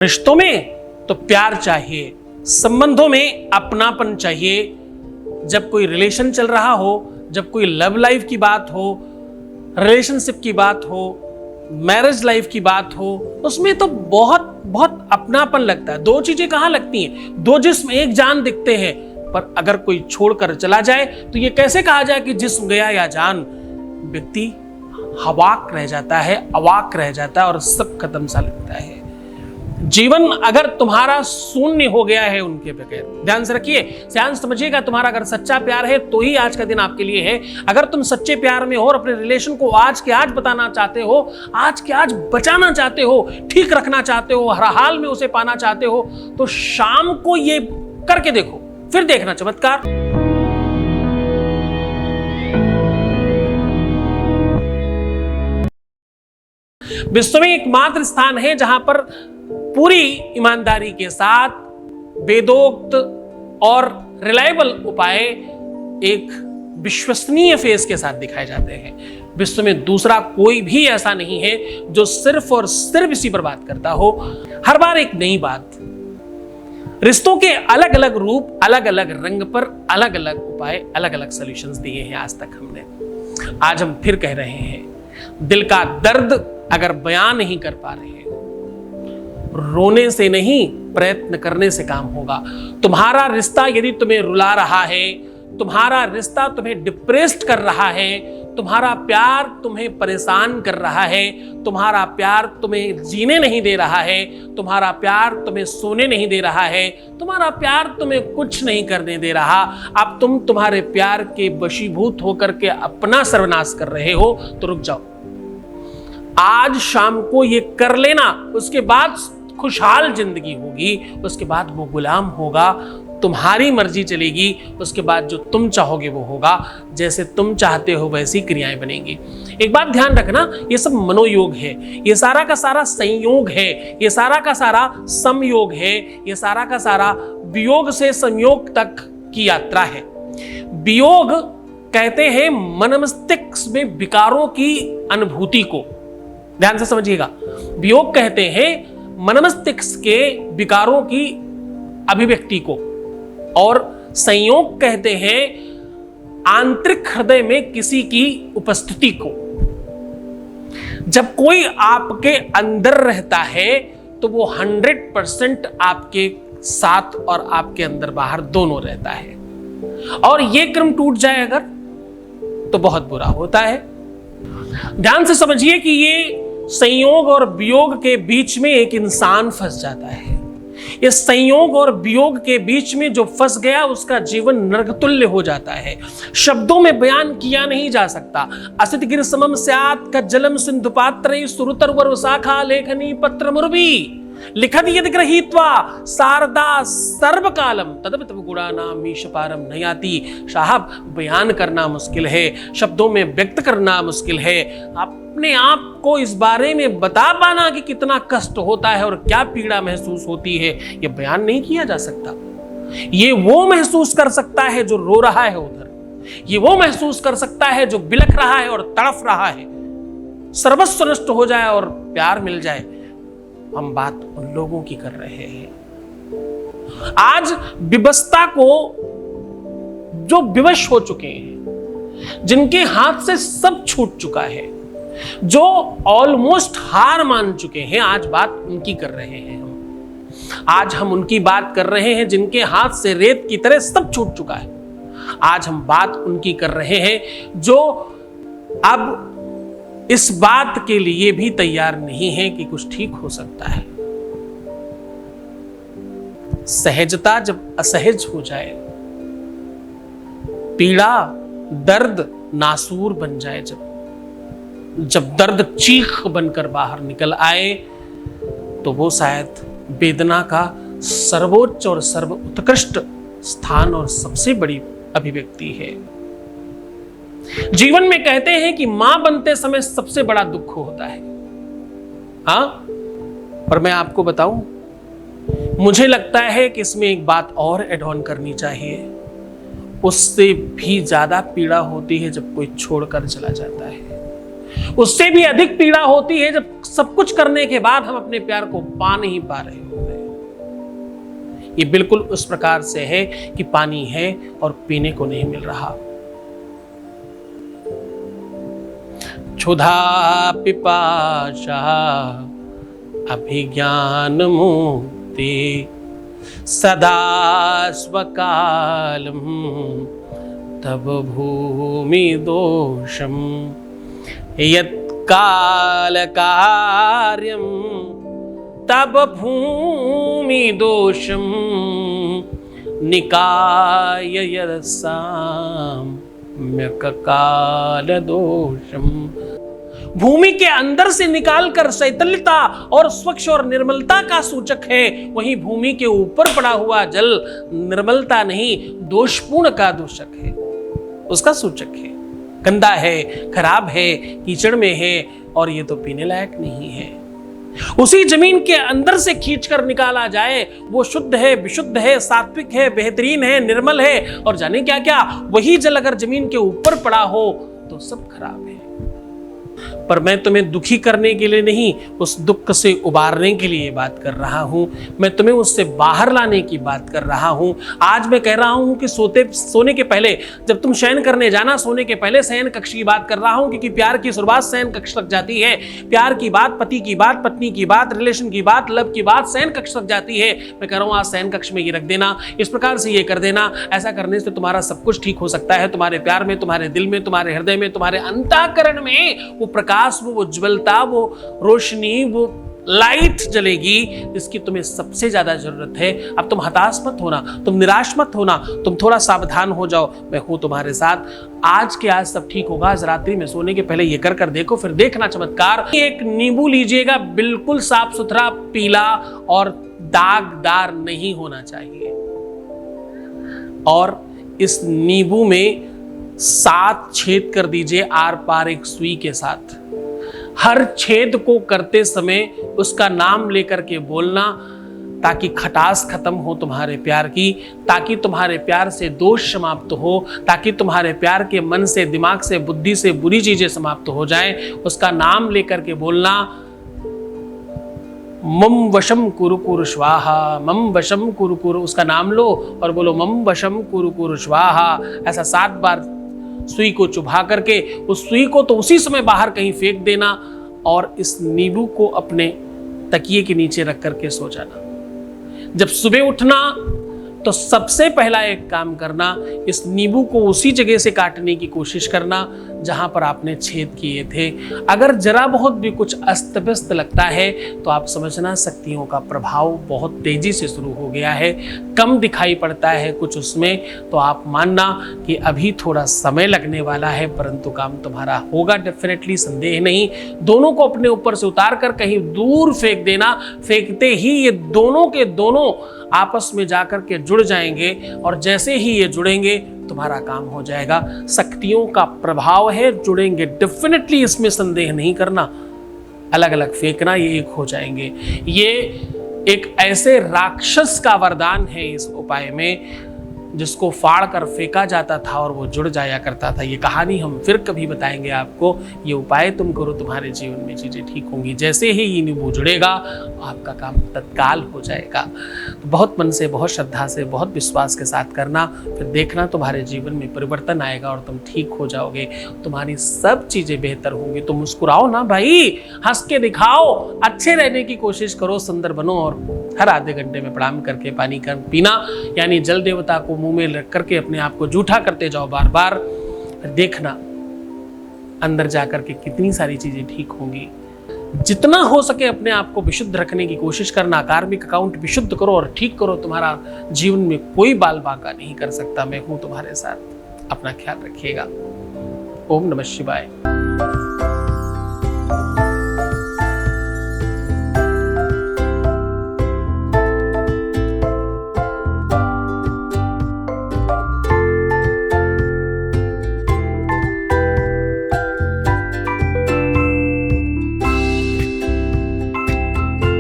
रिश्तों में तो प्यार चाहिए, संबंधों में अपनापन चाहिए। जब कोई रिलेशन चल रहा हो, जब कोई लव लाइफ की बात हो, रिलेशनशिप की बात हो, मैरिज लाइफ की बात हो, उसमें तो बहुत बहुत अपनापन लगता है। दो चीजें कहां लगती हैं? दो जिस्म एक जान दिखते हैं, पर अगर कोई छोड़कर चला जाए तो ये कैसे कहा जाए कि जिस्म गया या जान? व्यक्ति हवाक रह जाता है, अवाक रह जाता है और सब खत्म सा लगता है। जीवन अगर तुम्हारा शून्य हो गया है उनके बगैर, ध्यान से रखिए, ध्यान समझिएगा, तुम्हारा अगर सच्चा प्यार है तो ही आज का दिन आपके लिए है। अगर तुम सच्चे प्यार में हो और अपने रिलेशन को आज के आज बताना चाहते हो, आज के आज बचाना चाहते हो, ठीक रखना चाहते हो, हर हाल में उसे पाना चाहते हो, तो शाम को ये करके देखो, फिर देखना चमत्कार। विश्व में एकमात्र स्थान है जहां पर पूरी ईमानदारी के साथ वेदोक्त और रिलायबल उपाय एक विश्वसनीय फेस के साथ दिखाए जाते हैं। विश्व में दूसरा कोई भी ऐसा नहीं है जो सिर्फ और सिर्फ इसी पर बात करता हो। हर बार एक नई बात, रिश्तों के अलग अलग रूप, अलग अलग रंग पर अलग अलग उपाय, अलग अलग सॉल्यूशंस दिए हैं आज तक हमने। आज हम फिर कह रहे हैं, दिल का दर्द अगर बयान नहीं कर पा रहे हैं, रोने से नहीं प्रयत्न करने से काम होगा। तुम्हारा रिश्ता यदि तुम्हें रुला रहा है, तुम्हारा रिश्ता तुम्हें डिप्रेस्ड कर रहा है, तुम्हारा प्यार तुम्हें परेशान कर रहा है, तुम्हारा प्यार तुम्हें जीने नहीं दे रहा है, तुम्हारा प्यार तुम्हें सोने नहीं दे रहा है, तुम्हारा प्यार तुम्हें कुछ नहीं करने दे रहा, अब तुम तुम्हारे प्यार के वशीभूत होकर के अपना सर्वनाश कर रहे हो, तो रुक जाओ। आज शाम को ये कर लेना, उसके बाद खुशहाल जिंदगी होगी, उसके बाद वो गुलाम होगा, तुम्हारी मर्जी चलेगी, उसके बाद जो तुम चाहोगे वो होगा, जैसे तुम चाहते हो वैसी क्रियाएं बनेंगी। एक बात ध्यान रखना, ये सब मनोयोग है, ये सारा का सारा संयोग है, ये सारा का सारा समयोग है, ये सारा का सारा वियोग से संयोग तक की यात्रा है। वियोग कहते हैं मन मस्तिष्क में विकारों की अनुभूति को, ध्यान से समझिएगा। वियोग कहते हैं मन मस्तिष्क के विकारों की अभिव्यक्ति को, और संयोग कहते हैं आंतरिक हृदय में किसी की उपस्थिति को। जब कोई आपके अंदर रहता है तो वो 100% आपके साथ और आपके अंदर बाहर दोनों रहता है, और ये क्रम टूट जाए अगर, तो बहुत बुरा होता है। ध्यान से समझिए कि ये संयोग और वियोग के बीच में एक इंसान फंस जाता है। इस संयोग और वियोग के बीच में जो फंस गया, उसका जीवन नरकतुल्य हो जाता है, शब्दों में बयान किया नहीं जा सकता। असित गिर समम स्यात् कज्जलम सिंधु पात्रे सुरुतर्वर शाखा लेखनी पत्र मुर्वी लिखत यद गृहीत्वा शारदा सर्वकालम तदपित गुणानाम मीश पारम नयाति। साहब, बयान करना मुश्किल है, शब्दों में व्यक्त करना मुश्किल है, अपने आप को इस बारे में बता पाना कि कितना कष्ट होता है और क्या पीड़ा महसूस होती है, ये बयान नहीं किया जा सकता। ये वो महसूस कर सकता है जो रो रहा है उधर, ये वो महसूस कर सकता है जो बिलख रहा है और तड़फ रहा है, सर्वस्व नष्ट हो जाए और प्यार मिल जाए। हम बात उन लोगों की कर रहे हैं आज विवशता को, जो विवश हो चुके हैं, जिनके हाथ से सब छूट चुका है, जो ऑलमोस्ट हार मान चुके हैं, आज बात उनकी कर रहे हैं हम। आज हम उनकी बात कर रहे हैं जिनके हाथ से रेत की तरह सब छूट चुका है। आज हम बात उनकी कर रहे हैं जो अब इस बात के लिए भी तैयार नहीं है कि कुछ ठीक हो सकता है। सहजता जब असहज हो जाए, पीड़ा दर्द नासूर बन जाए, जब दर्द चीख बनकर बाहर निकल आए, तो वो शायद वेदना का सर्वोच्च और सर्वोत्कृष्ट स्थान और सबसे बड़ी अभिव्यक्ति है। जीवन में कहते हैं कि मां बनते समय सबसे बड़ा दुख होता है। हाँ, पर मैं आपको बताऊं, मुझे लगता है कि इसमें एक बात और ऐड ऑन करनी चाहिए। उससे भी ज्यादा पीड़ा होती है जब कोई छोड़कर चला जाता है। उससे भी अधिक पीड़ा होती है जब सब कुछ करने के बाद हम अपने प्यार को पा नहीं पा रहे होते। ये बिल्कुल उस प्रकार से है कि पानी है और पीने को नहीं मिल रहा। क्षुधा पिपाशा अभिज्ञान मुक्ति सदा स्वकालम तब भूमि दोषम यत्काल कार्यम तब भूमि दोषम निकाय यत्साम्यक काल दोषम। भूमि के अंदर से निकालकर शैथिल्यता और स्वच्छ और निर्मलता का सूचक है, वहीं भूमि के ऊपर पड़ा हुआ जल निर्मलता नहीं दोषपूर्ण का दूषक है, उसका सूचक है। गंदा है, खराब है, कीचड़ में है और ये तो पीने लायक नहीं है। उसी जमीन के अंदर से खींचकर निकाला जाए, वो शुद्ध है, विशुद्ध है, सात्विक है, बेहतरीन है, निर्मल है और जाने क्या क्या, वही जल अगर जमीन के ऊपर पड़ा हो तो सब खराब है। पर मैं तुम्हें दुखी करने के लिए नहीं, उस दुख से उबारने के लिए बात कर रहा हूं। मैं तुम्हें उससे बाहर लाने की बात कर रहा हूं। आज मैं कह रहा हूं कि सोने के पहले, जब तुम शयन करने जाना, सोने के पहले शयन कक्ष की बात कर रहा हूं, क्योंकि प्यार की शुरुआत शयन कक्ष तक जाती है। प्यार की बात, पति की बात, पत्नी की बात, रिलेशन की बात, लव की बात शयन कक्ष तक जाती है। मैं कह रहा हूं आज शयन कक्ष में ये रख देना, इस प्रकार से ये कर देना। ऐसा करने से तुम्हारा सब कुछ ठीक हो सकता है। तुम्हारे प्यार में, तुम्हारे दिल में, तुम्हारे हृदय में, तुम्हारे अंतःकरण में वो प्रकाश, वो उज्ज्वलता, वो रोशनी, वो लाइट जलेगी जिसकी तुम्हें सबसे ज्यादा जरूरत है। अब तुम हताश मत होना, तुम निराश मत होना, तुम थोड़ा सावधान हो जाओ। मैं हूं तुम्हारे साथ। आज के आज सब ठीक होगा। आज रात्रि में सोने के पहले ये कर देखो, फिर देखना चमत्कार। एक नींबू लीजिएगा, बिल्कुल साफ सुथरा, पीला और दागदार नहीं होना चाहिए। और इस नींबू में 7 छेद कर दीजिए आर पार एक सुई के साथ। हर छेद को करते समय उसका नाम लेकर के बोलना, ताकि खटास खत्म हो तुम्हारे प्यार की, ताकि तुम्हारे प्यार से दोष समाप्त हो, ताकि तुम्हारे प्यार के मन से, दिमाग से, बुद्धि से बुरी चीजें समाप्त हो जाएं। उसका नाम लेकर के बोलना, मम वशम कुरु कुरु स्वाहा, मम वशम कुरु कुरु। उसका नाम लो और बोलो मम वशम कुरु कुरु स्वाहा। ऐसा 7 बार सुई को चुभा करके उस सुई को तो उसी समय बाहर कहीं फेंक देना और इस नींबू को अपने तकिए के नीचे रख करके सो जाना। जब सुबह उठना तो सबसे पहला एक काम करना, इस नींबू को उसी जगह से काटने की कोशिश करना जहां पर आपने छेद किए थे। अगर जरा बहुत भी कुछ अस्त व्यस्त लगता है तो आप समझना शक्तियों का प्रभाव बहुत तेजी से शुरू हो गया है। कम दिखाई पड़ता है कुछ उसमें तो आप मानना कि अभी थोड़ा समय लगने वाला है, परंतु काम तुम्हारा होगा डेफिनेटली, संदेह नहीं। दोनों को अपने ऊपर से उतार कर कहीं दूर फेंक देना। फेंकते ही ये दोनों के दोनों आपस में जाकर के जुड़ जाएंगे और जैसे ही ये जुड़ेंगे तुम्हारा काम हो जाएगा। शक्तियों का प्रभाव है, जुड़ेंगे डेफिनेटली, इसमें संदेह नहीं करना। अलग अलग फेंकना, ये एक हो जाएंगे। ये एक ऐसे राक्षस का वरदान है इस उपाय में, जिसको फाड़ कर फेंका जाता था और वो जुड़ जाया करता था। ये कहानी हम फिर कभी बताएंगे आपको। ये उपाय तुम करो, तुम्हारे जीवन में चीजें ठीक होंगी। जैसे ही ये नींबू जुड़ेगा आपका काम तत्काल हो जाएगा। तो बहुत मन से, बहुत श्रद्धा से, बहुत विश्वास के साथ करना, फिर देखना तुम्हारे जीवन में परिवर्तन आएगा और तुम ठीक हो जाओगे। तुम्हारी सब चीजें बेहतर होंगी। तुम मुस्कुराओ ना भाई, हंस के दिखाओ, अच्छे रहने की कोशिश करो, सुंदर बनो और हर आधे घंटे में प्रणाम करके पानी कर पीना, यानी जल देवता को मुंह में रख करके अपने आप को जूठा करते जाओ बार बार। फिर देखना अंदर जाकर के कितनी सारी चीजें ठीक होंगी। जितना हो सके अपने आप को विशुद्ध रखने की कोशिश करना। कार्मिक अकाउंट विशुद्ध करो और ठीक करो। तुम्हारा जीवन में कोई बाल बांका नहीं कर सकता। मैं हूं तुम्हारे साथ। अपना ख्याल रखिएगा। ओम नमः शिवाय।